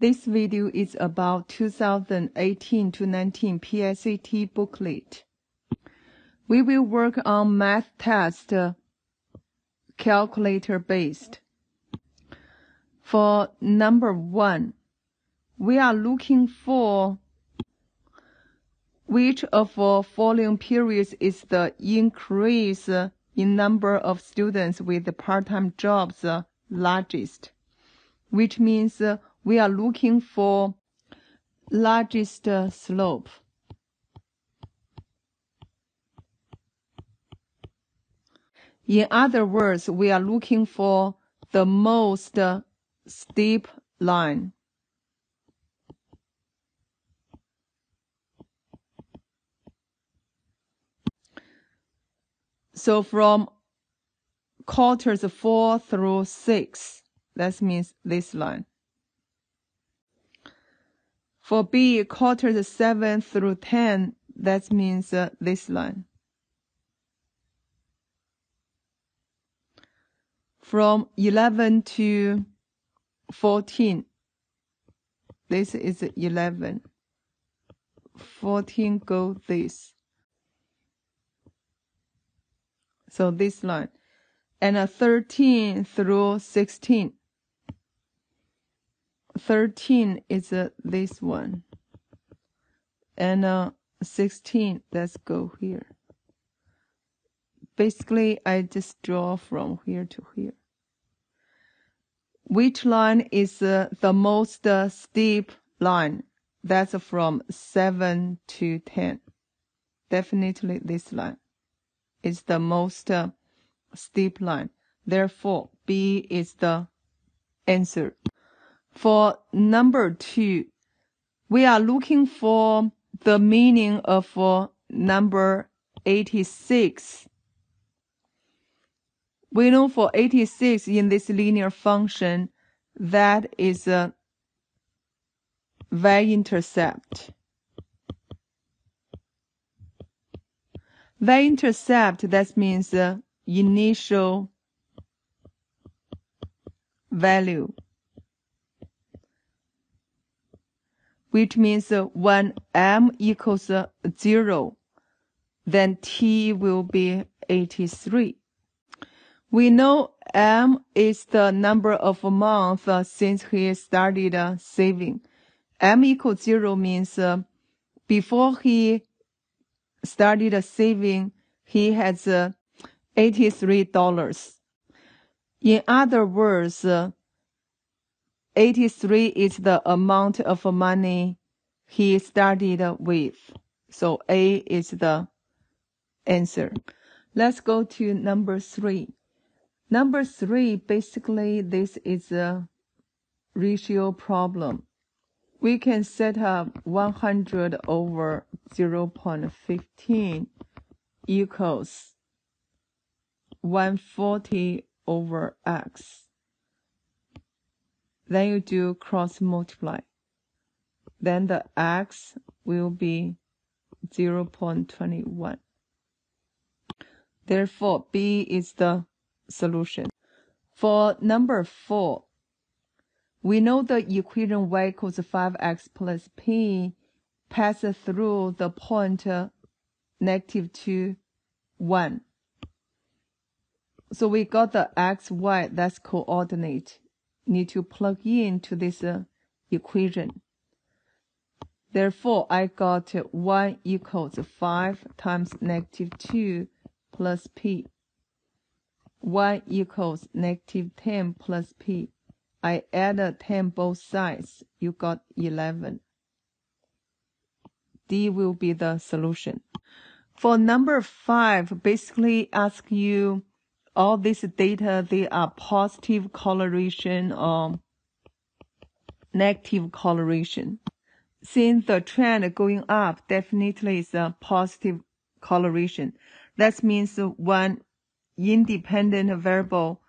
This video is about 2018-19 PSAT booklet. We will work on math test calculator based. For number 1, we are looking for which of the following periods is the increase in number of students with part-time jobs largest, which means we are looking for largest slope. In other words, we are looking for the most steep line. So from quarters 4 through 6, that means this line. For B, quarters 7 through 10, that means this line. From 11 to 14, this is 11. 14 go this. So this line. And 13 through 16. 13 is this one. And 16, let's go here. Basically, I just draw from here to here. Which line is the most steep line? That's from 7 to 10. Definitely this line is the most steep line. Therefore, B is the answer. For number 2, we are looking for the meaning of number 86. We know for 86 in this linear function, that is y-intercept. Y-intercept, that means initial value, which means when m equals 0, then t will be 83. We know m is the number of months since he started saving. M equals 0 means before he started saving, he has $83. In other words, 83 is the amount of money he started with. So A is the answer. Let's go to number 3. Number 3, basically, this is a ratio problem. We can set up 100 over 0.15 equals 140 over x. Then you do cross multiply. Then the x will be 0.21. Therefore, B is the solution. For number 4, we know the equation y equals 5x plus p passes through the point -2, 1. So we got the x, y, that's coordinate. Need to plug into this equation. Therefore, I got y equals 5 times -2 plus p. Y equals -10 plus p. I add 10 both sides. You got 11. D will be the solution. For number 5, basically ask you all this data, they are positive correlation or negative correlation. Since the trend going up definitely is a positive correlation. That means when independent variable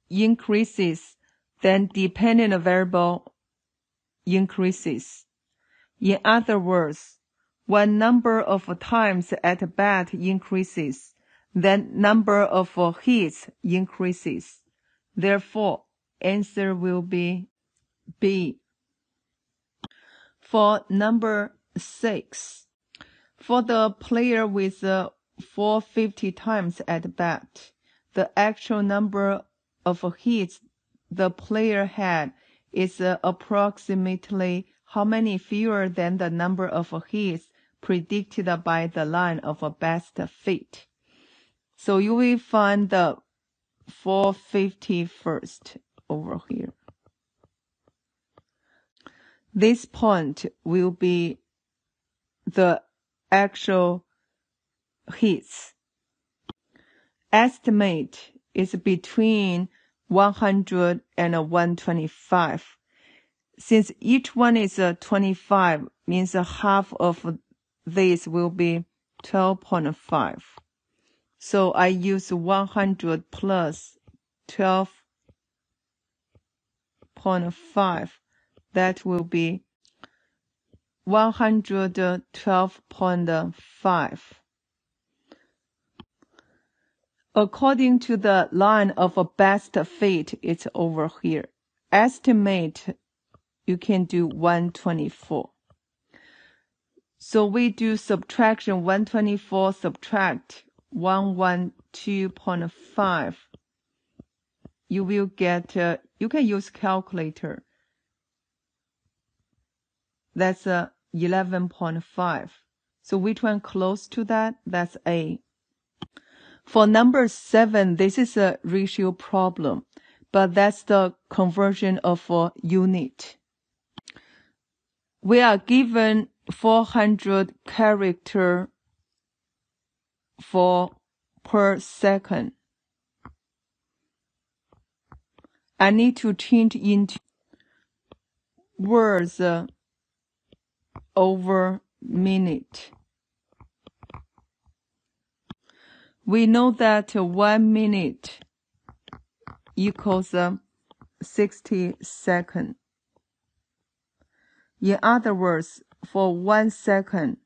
increases, then dependent variable increases. In other words, when number of times at bat increases, then number of hits increases. Therefore, answer will be B. For number 6, for the player with 450 times at bat, the actual number of hits the player had is approximately how many fewer than the number of hits predicted by the line of best fit. So you will find the 450 first over here. This point will be the actual hits. Estimate is between 100 and 125. Since each one is 25, means half of this will be 12.5. So I use 100 plus 12.5. That will be 112.5. According to the line of best fit, it's over here. Estimate, you can do 124. So we do subtraction, 124 subtract 112.5. You will get, you can use calculator. That's 11.5. So which one close to that? That's A. For number 7, this is a ratio problem, but that's the conversion of a unit. We are given 400 characters per second. I need to change into words over minute. We know that 1 minute equals 60 seconds. In other words, for 1 second,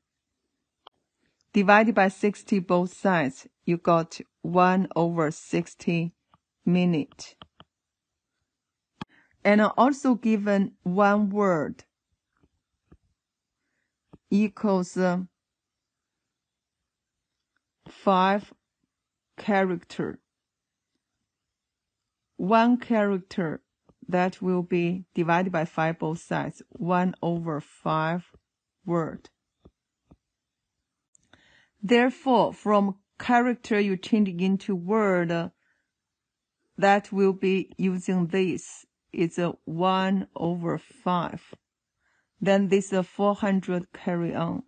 divided by 60 both sides, you got 1/60 minute. And also given 1 word equals 5 character. 1 character, that will be divided by 5 both sides, 1/5 word. Therefore, from character you change into word, that will be using this. It's 1/5. Then this 400 carry on.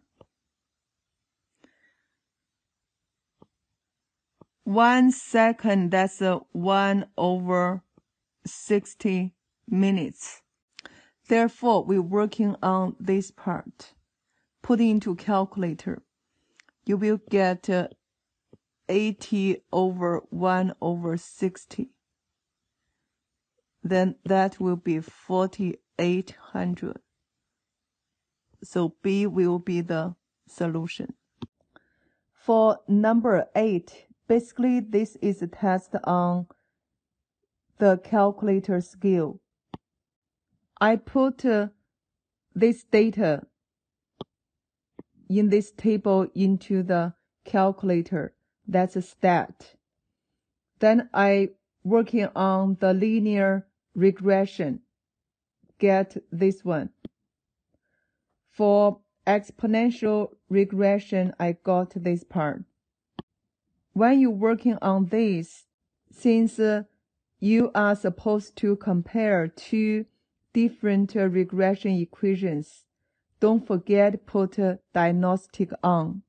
1 second, that's 1/60 minutes. Therefore, we're working on this part. Put it into calculator. You will get 80/1/60. Then that will be 4,800. So B will be the solution. For number 8, basically this is a test on the calculator skill. I put this data in this table into the calculator. That's a stat. Then I working on the linear regression. Get this one. For exponential regression, I got this part. When you're working on this, since you are supposed to compare 2 different regression equations, don't forget put diagnostic on.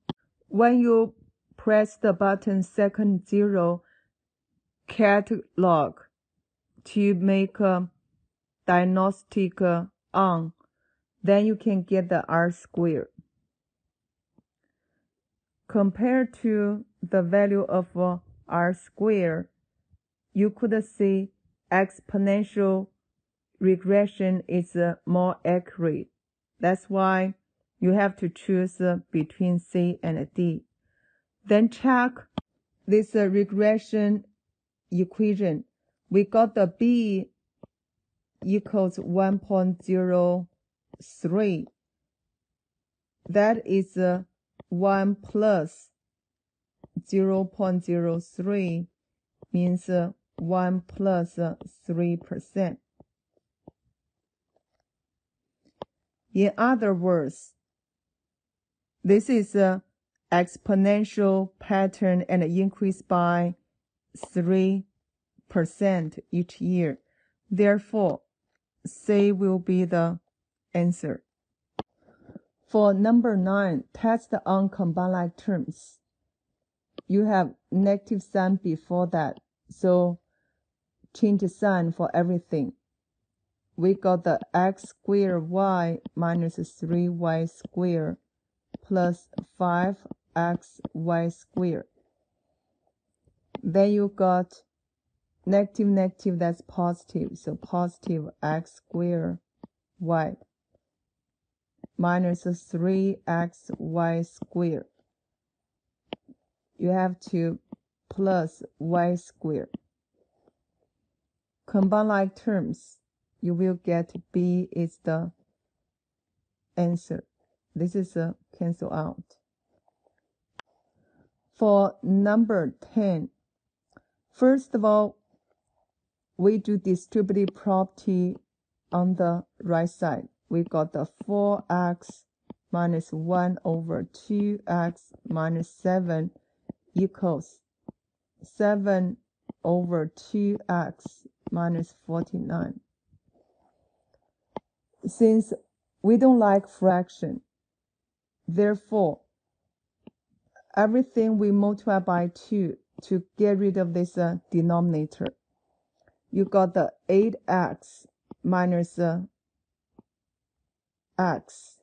When you press the button second 0 catalog to make a diagnostic on, then you can get the R squared. Compared to the value of R squared, you could see exponential regression is more accurate. That's why you have to choose between C and D. Then check this regression equation. We got the B equals 1.03. that is 1 plus 0.03 means 1 plus 3%. In other words, this is an exponential pattern and increase by 3% each year. Therefore, C will be the answer. For number 9, test on combined like terms. You have negative sign before that, so change the sign for everything. We got the x squared y minus 3y squared plus 5xy squared. Then you got negative, negative, that's positive. So positive x squared y minus 3xy squared. You have to plus y squared. Combine like terms, you will get B is the answer. This is a cancel out. For number 10, first of all, we do distributive property on the right side. We got the 4x minus 1 over 2x minus 7 equals 7 over 2x minus 49. Since we don't like fraction, therefore, everything we multiply by 2 to get rid of this denominator. You got the 8x minus x.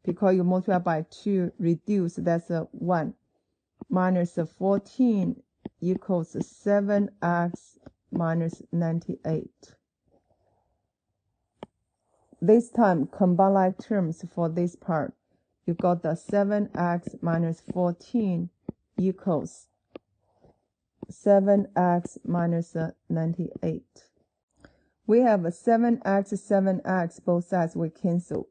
Because you multiply by 2, reduce, that's 1. Minus 14 equals 7x minus 98. This time, combine like terms for this part. You got the 7x minus 14 equals 7x minus 98. We have 7x, 7x, both sides we cancel.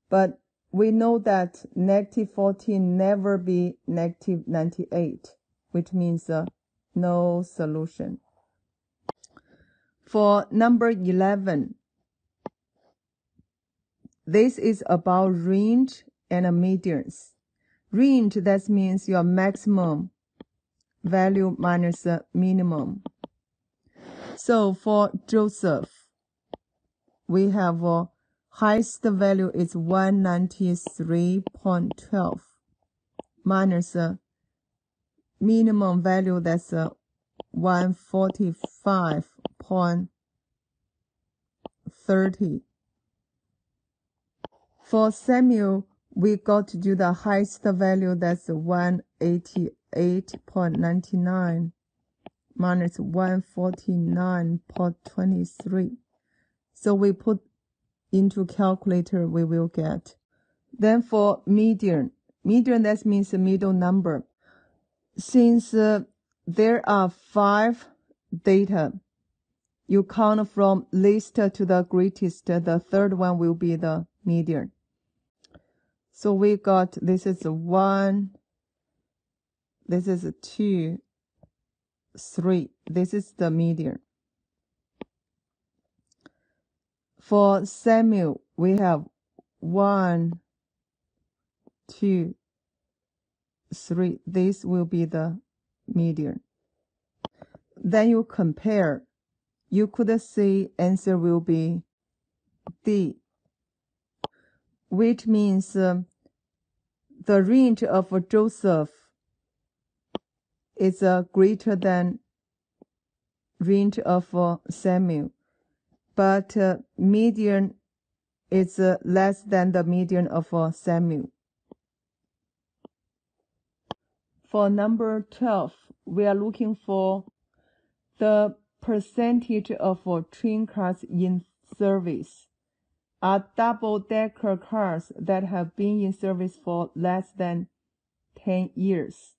But we know that negative 14 never be negative 98, which means no solution. For number 11, this is about range and medians. Range, that means your maximum value minus minimum. So for Joseph, we have highest value is 193.12 minus minimum value, that's 145.30. For Samuel, we got to do the highest value, that's 188.99 minus 149.23. So we put into calculator, we will get. Then for median, that means the middle number. Since there are 5 data, you count from least to the greatest. The third one will be the median. So we got, this is 1, this is 2, 3. This is the median. For Samuel, we have 1, 2, 3. This will be the median. Then you compare. You could see answer will be D, which means the range of Joseph is greater than range of Samuel, but median is less than the median of Samuel. For number 12, we are looking for the percentage of train cars in service are double-decker cars that have been in service for less than 10 years.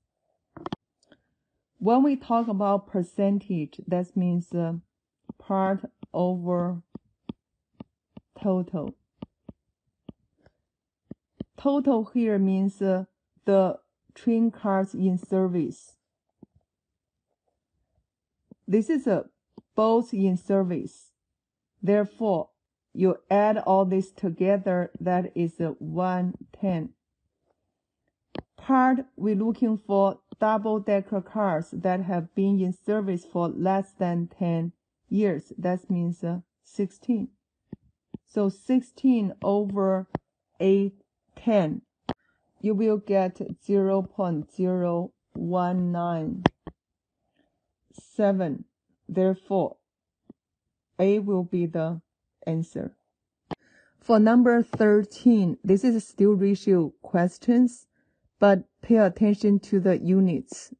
When we talk about percentage, that means part over total. total here means the train cars in service. This is both in service. Therefore, you add all this together, that is 110. Part, we're looking for double-decker cars that have been in service for less than 10 years. That means 16. So 16 over 810, you will get 0.0197. Therefore, A will be the answer. For number 13, this is still ratio questions, but pay attention to the units.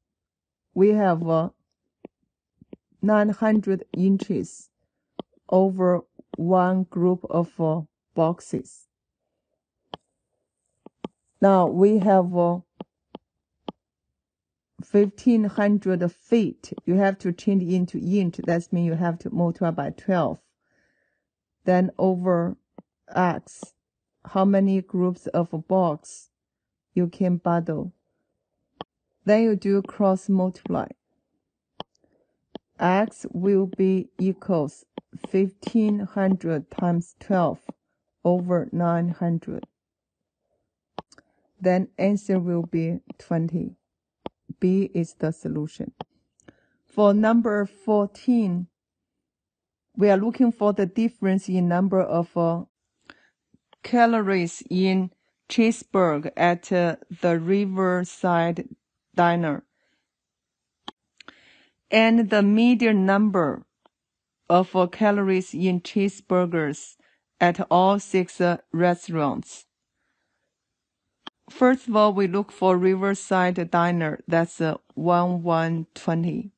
We have 900 inches over one group of boxes. Now we have 1,500 feet. You have to change into inch. That means you have to multiply by 12. Then over X, how many groups of box you can bundle. Then you do cross multiply. X will be equals 1,500 times 12 over 900. Then answer will be 20. B is the solution. For number 14, we are looking for the difference in number of calories in cheeseburger at the Riverside Diner, and the median number of calories in cheeseburgers at all 6 restaurants. First of all, we look for Riverside Diner. That's 120.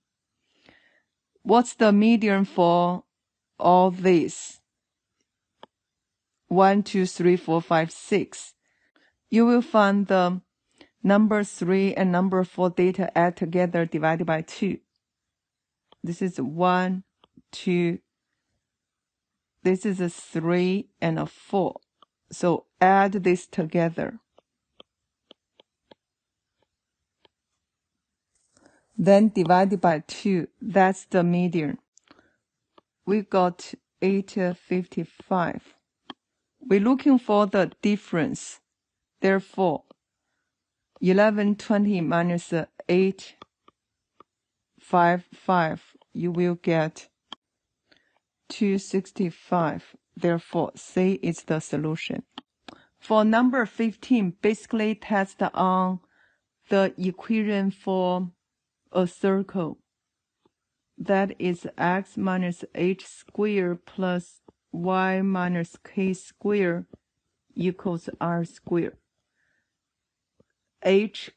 What's the median for all these? 1, 2, 3, 4, 5, 6. You will find the number 3 and number 4 data add together divided by 2. This is 1, 2. This is a 3 and a 4. So add this together. Then divided by 2. That's the median. We got 855. We're looking for the difference. Therefore, 1120 minus 855, you will get 265. Therefore, C is the solution. For number 15, basically test on the equation for a circle. That is x minus h squared plus y minus k squared equals r squared. H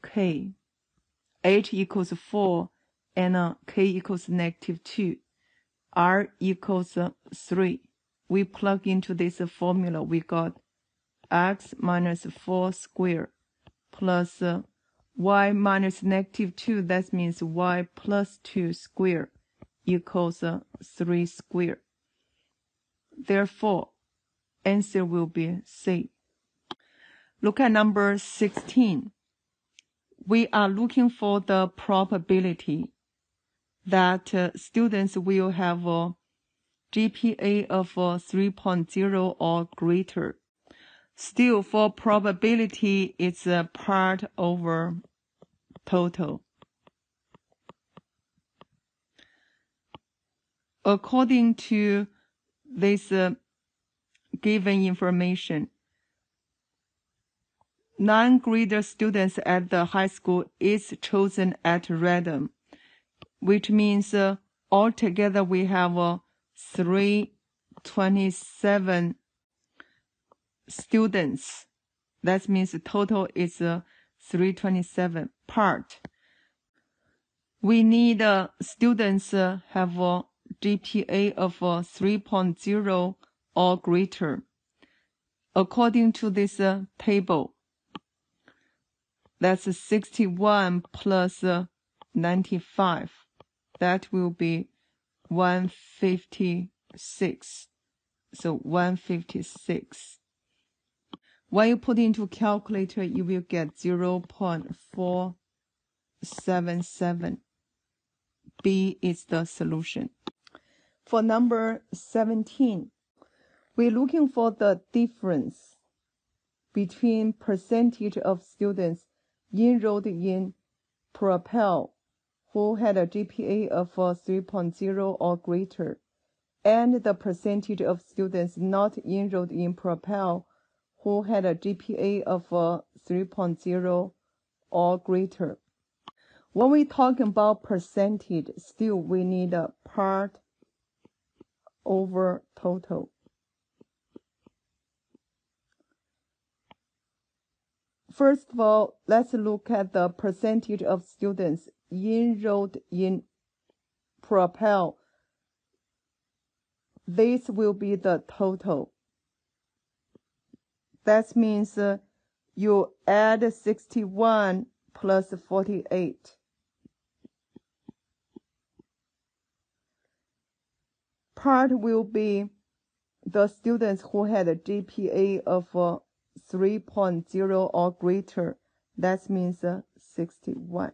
equals 4 and k equals -2. R equals 3. We plug into this formula. We got x minus 4 squared plus y minus -2. That means y plus 2 squared equals 3 squared. Therefore, answer will be C. Look at number 16. We are looking for the probability that students will have a GPA of 3.0 or greater. Still, for probability, it's a part over total. According to this given information, non-grader students at the high school is chosen at random, which means altogether we have 327 students. That means the total is 327 part. We need students have a GPA of 3.0 or greater. According to this table, that's 61 plus 95. That will be 156. So 156. When you put into calculator, you will get 0.477. B is the solution. For number 17, we're looking for the difference between percentage of students enrolled in Propel who had a GPA of 3.0 or greater, and the percentage of students not enrolled in Propel who had a GPA of 3.0 or greater. When we talk about percentage, still we need a part over total. First of all, let's look at the percentage of students enrolled in Propel. This will be the total. That means you add 61 plus 48. Part will be the students who had a GPA of 3.0 or greater. That means 61.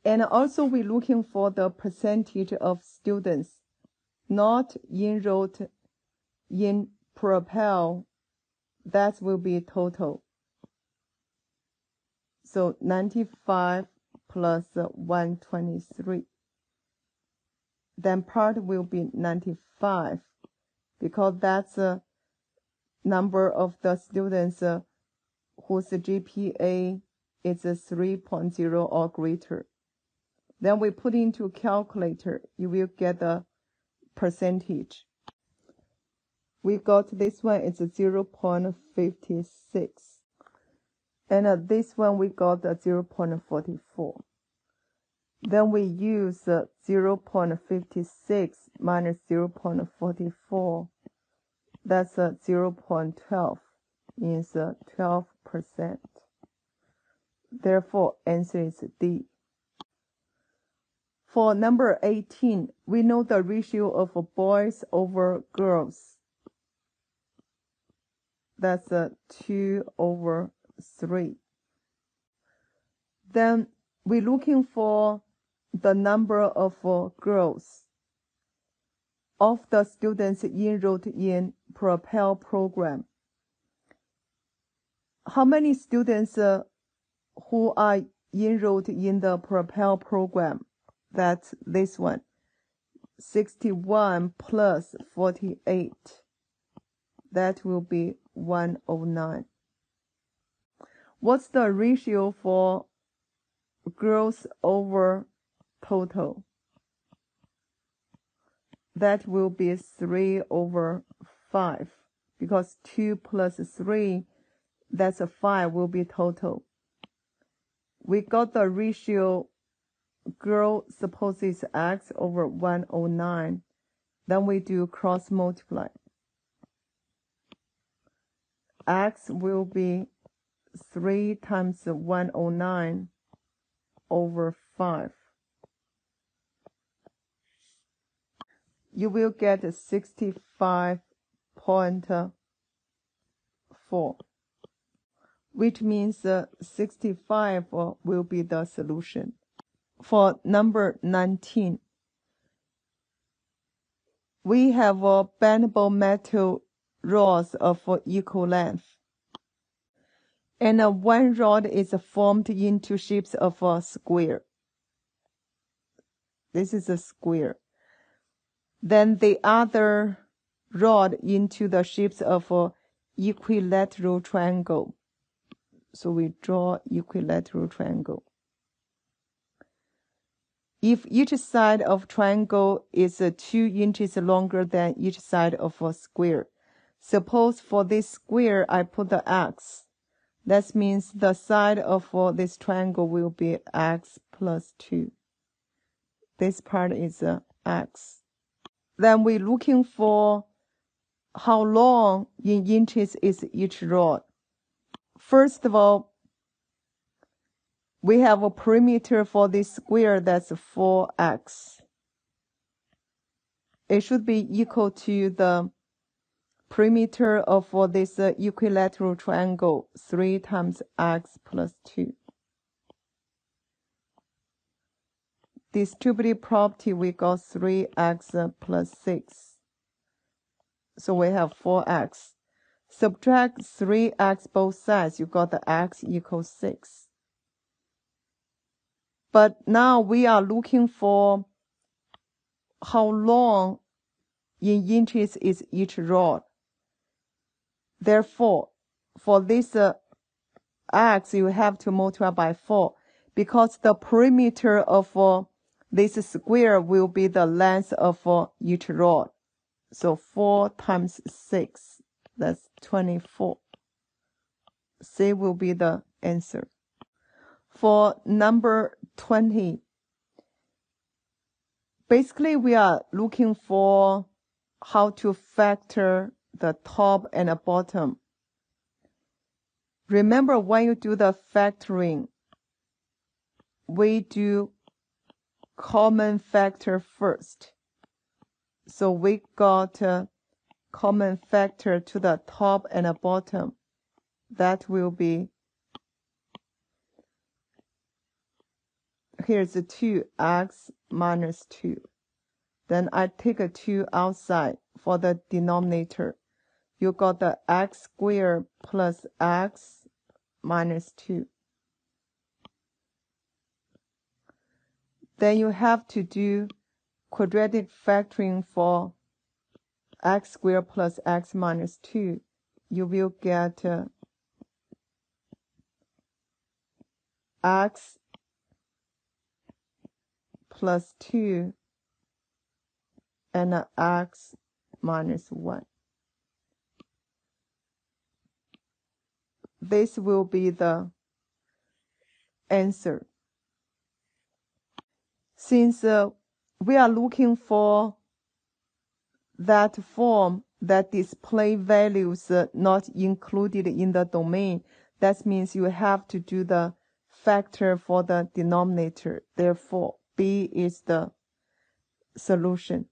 And also we're looking for the percentage of students not enrolled in Propel. That will be total. So 95 plus 123. Then part will be 95, because that's the number of the students whose GPA is 3.0 or greater. Then we put into calculator, you will get the percentage. We got this one is 0.56. And this one we got 0.44. Then we use 0.56 minus 0.44. That's 0.12, means 12%. Therefore, answer is D. For number 18, we know the ratio of boys over girls. That's 2/3. Then we're looking for the number of girls of the students enrolled in Propel program. How many students who are enrolled in the Propel program? That's this one. 61 plus 48. That will be 109. What's the ratio for girls over total? That will be 3/5, because 2 plus 3, that's a 5, will be total. We got the ratio girl, suppose it's X over 109. Then we do cross multiply. X will be 3 times 109 over 5. You will get 65.4, which means 65 will be the solution. For number 19, we have bendable metal rods of equal length, and one rod is formed into shapes of a square. This is a square. Then the other rod into the shapes of a equilateral triangle. So we draw equilateral triangle. If each side of triangle is 2 inches longer than each side of a square, suppose for this square I put the X. That means the side of this triangle will be X plus 2. This part is X. Then we're looking for how long in inches is each rod. First of all, we have a perimeter for this square, that's 4x. It should be equal to the perimeter of this equilateral triangle, 3 times x plus 2. Distributive property, we got 3x plus 6. So we have 4x. Subtract 3x both sides, you got the x equals 6. But now we are looking for how long in inches is each rod. Therefore, for this x, you have to multiply by 4, because the perimeter of this square will be the length of each rod. So 4 times 6, that's 24. C will be the answer. For number 20, basically we are looking for how to factor the top and the bottom. Remember, when you do the factoring, we do common factor first. So we got a common factor to the top and the bottom. That will be, here's the 2x minus 2. Then I take a 2 outside for the denominator. You got the x squared plus x minus 2. Then you have to do quadratic factoring for x squared plus x minus 2. You will get x plus 2 and x minus 1. This will be the answer. Since we are looking for that form that display values not included in the domain, that means you have to do the factor for the denominator. Therefore, B is the solution.